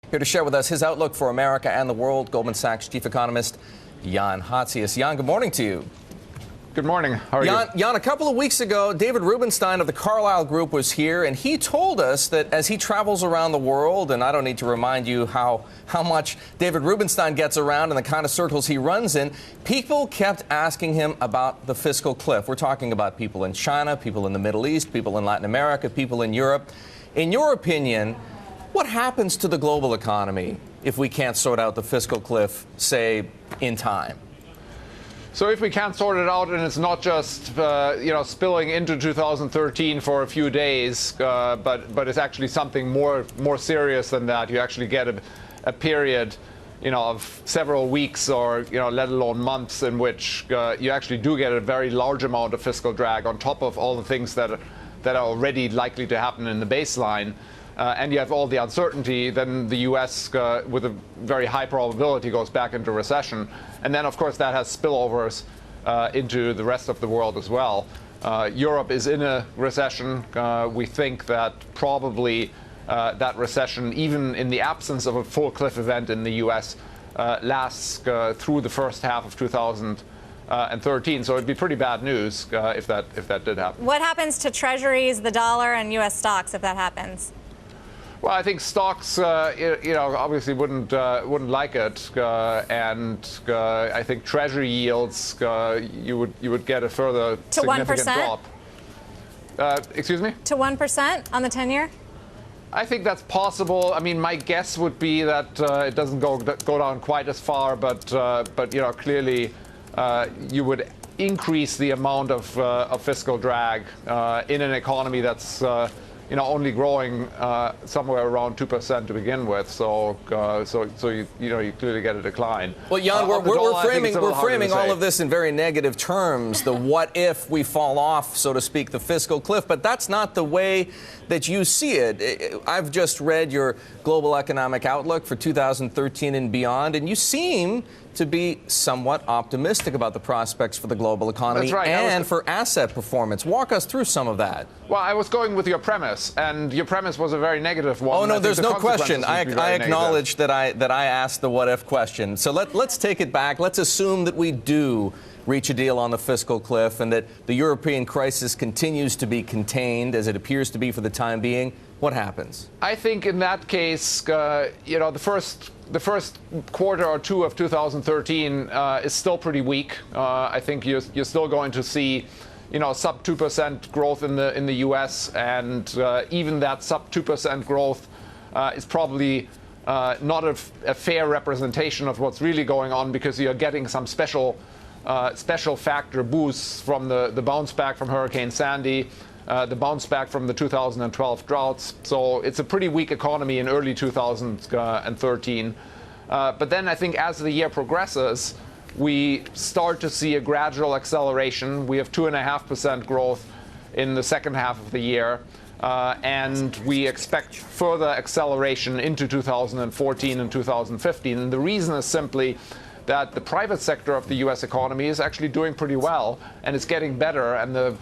Here to share with us his outlook for America and the world, Goldman Sachs chief economist Jan Hatzius. Jan, good morning to you. Good morning. How are you? Jan, a couple of weeks ago, David Rubenstein of the Carlyle Group was here, and he told us that as he travels around the world, and I don't need to remind you how much David Rubenstein gets around and the kind of circles he runs in, people kept asking him about the fiscal cliff. We're talking about people in China, people in the Middle East, people in Latin America, people in Europe. In your opinion, what happens to the global economy if we can't sort out the fiscal cliff, say, in time? So if we can't sort it out, and it's not just spilling into 2013 for a few days, but it's actually something more serious than that. You actually get a period, of several weeks or let alone months in which you actually do get a very large amount of fiscal drag on top of all the things that are already likely to happen in the baseline. And you have all the uncertainty, then the U.S. With a very high probability goes back into recession. And then, of course, that has spillovers into the rest of the world as well. Europe is in a recession. We think that probably that recession, even in the absence of a full cliff event in the U.S., lasts through the first half of 2013. So it'd be pretty bad news if that did happen. What happens to treasuries, the dollar, and U.S. stocks if that happens? Well, I think stocks, obviously wouldn't like it, and I think Treasury yields, you would get a further significant drop. Excuse me? To 1% on the 10-year? I think that's possible. I mean, my guess would be that it doesn't go down quite as far, but clearly you would increase the amount of fiscal drag in an economy that's only growing somewhere around 2% to begin with, so you clearly get a decline. Well, Jan, we're framing all of this in very negative terms. The what if we fall off, so to speak, the fiscal cliff, but that's not the way that you see it. I've just read your global economic outlook for 2013 and beyond, and you seem to be somewhat optimistic about the prospects for the global economy and for asset performance. Walk us through some of that. Well, I was going with your premise, and your premise was a very negative one. Oh, no, there's no question. I acknowledge that I asked the what-if question. So let's take it back. Let's assume that we do reach a deal on the fiscal cliff and that the European crisis continues to be contained, as it appears to be for the time being. What happens? I think in that case, the first quarter or two of 2013 is still pretty weak. I think you're still going to see, sub 2% growth in the U.S. and even that sub 2% growth is probably not a fair representation of what's really going on, because you're getting some special factor boosts from the bounce back from Hurricane Sandy, the bounce back from the 2012 droughts. So it's a pretty weak economy in early 2013. But then I think as the year progresses, we start to see a gradual acceleration. We have 2.5% growth in the second half of the year, and we expect further acceleration into 2014 and 2015. And the reason is simply that the private sector of the U.S. economy is actually doing pretty well, and it's getting better. And the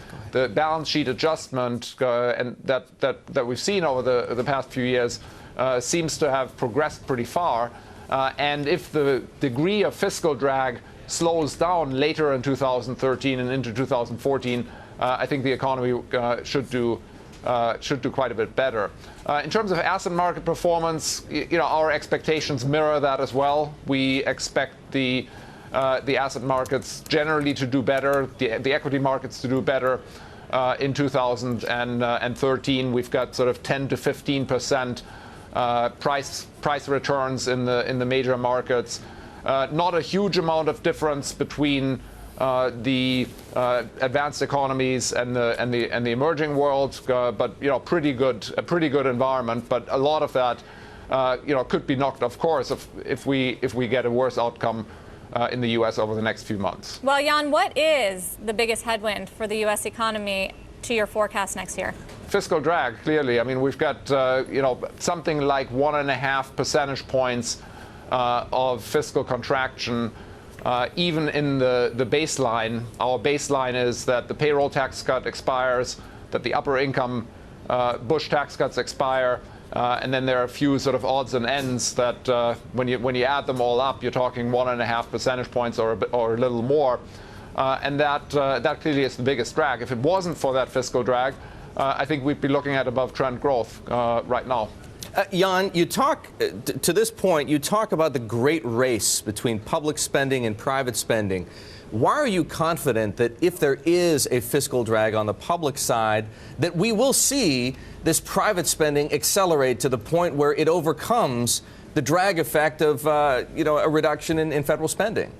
balance sheet adjustment and that we've seen over the past few years seems to have progressed pretty far. And if the degree of fiscal drag slows down later in 2013 and into 2014, I think the economy should do quite a bit better. In terms of asset market performance, our expectations mirror that as well. We expect the asset markets generally to do better, the equity markets to do better in 2013. We've got sort of 10 to 15% price returns in the major markets. Not a huge amount of difference between the advanced economies and the emerging world, but a pretty good environment. But a lot of that could be knocked, of course, if we get a worse outcome in the U.S. over the next few months. Well, Jan, what is the biggest headwind for the U.S. economy to your forecast next year? Fiscal drag, clearly. I mean, we've got something like 1.5 percentage points of fiscal contraction. Even in the baseline, our baseline is that the payroll tax cut expires, that the upper income Bush tax cuts expire, And then there are a few sort of odds and ends that when you add them all up, you're talking 1.5 percentage points or a little more. And that clearly is the biggest drag. If it wasn't for that fiscal drag, I think we'd be looking at above trend growth right now. Jan, you talk, to this point, you talk about the great race between public spending and private spending. Why are you confident that if there is a fiscal drag on the public side, that we will see this private spending accelerate to the point where it overcomes the drag effect of a reduction in federal spending?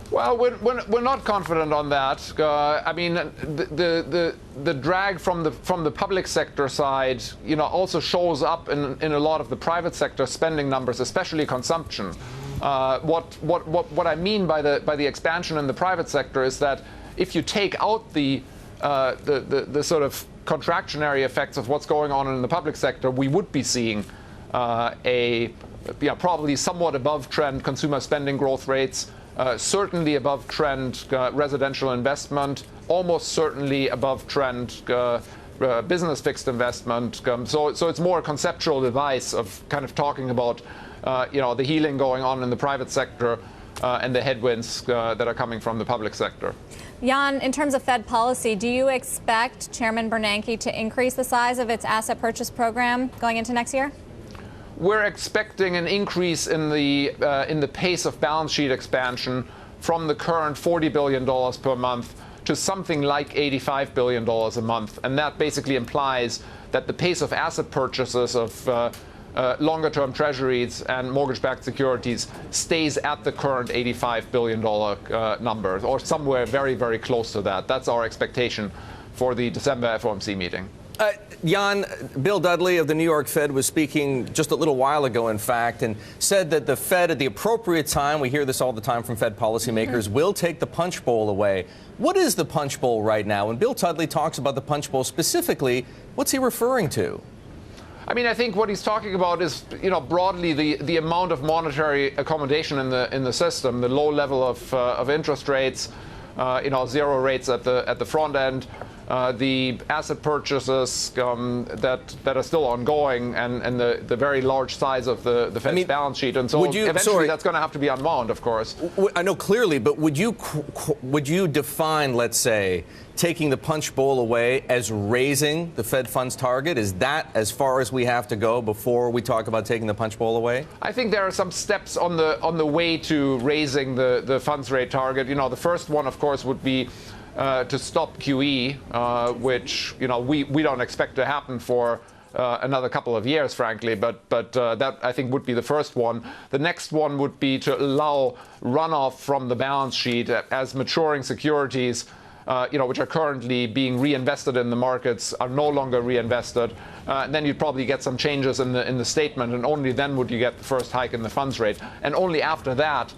Well, we're not confident on that. I mean, the drag from the public sector side, also shows up in a lot of the private sector spending numbers, especially consumption. What I mean by the expansion in the private sector is that if you take out the sort of contractionary effects of what's going on in the public sector, we would be seeing probably somewhat above trend consumer spending growth rates. Certainly above trend residential investment, almost certainly above trend business fixed investment. So it's more a conceptual device of kind of talking about the healing going on in the private sector and the headwinds that are coming from the public sector. Jan, in terms of Fed policy, do you expect Chairman Bernanke to increase the size of its asset purchase program going into next year? We're expecting an increase in the pace of balance sheet expansion from the current $40 billion per month to something like $85 billion a month. And that basically implies that the pace of asset purchases of longer-term treasuries and mortgage-backed securities stays at the current $85 billion number, or somewhere very, very close to that. That's our expectation for the December FOMC meeting. Jan, Bill Dudley of the New York Fed was speaking just a little while ago, in fact, and said that the Fed at the appropriate time, we hear this all the time from Fed policymakers, will take the punch bowl away. What is the punch bowl right now? When Bill Dudley talks about the punch bowl specifically, what's he referring to? I mean, I think what he's talking about is, broadly the amount of monetary accommodation in the system, the low level of interest rates, zero rates at the front end. The asset purchases that are still ongoing, and the very large size of the Fed's balance sheet, and so eventually that's going to have to be unwound, of course. I know clearly, but would you define, let's say, taking the punch bowl away as raising the Fed funds target? Is that as far as we have to go before we talk about taking the punch bowl away? I think there are some steps on the way to raising the funds rate target. The first one, of course, would be to stop QE, which we don't expect to happen for another couple of years, frankly, but that I think would be the first one. The next one would be to allow runoff from the balance sheet as maturing securities, which are currently being reinvested in the markets, are no longer reinvested. Then you'd probably get some changes in the statement, and only then would you get the first hike in the funds rate. And only after that,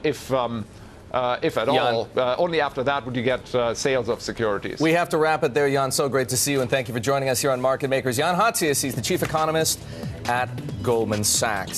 if at all, only after that would you get sales of securities. We have to wrap it there, Jan. So great to see you, and thank you for joining us here on Market Makers. Jan Hatzius, he's the chief economist at Goldman Sachs.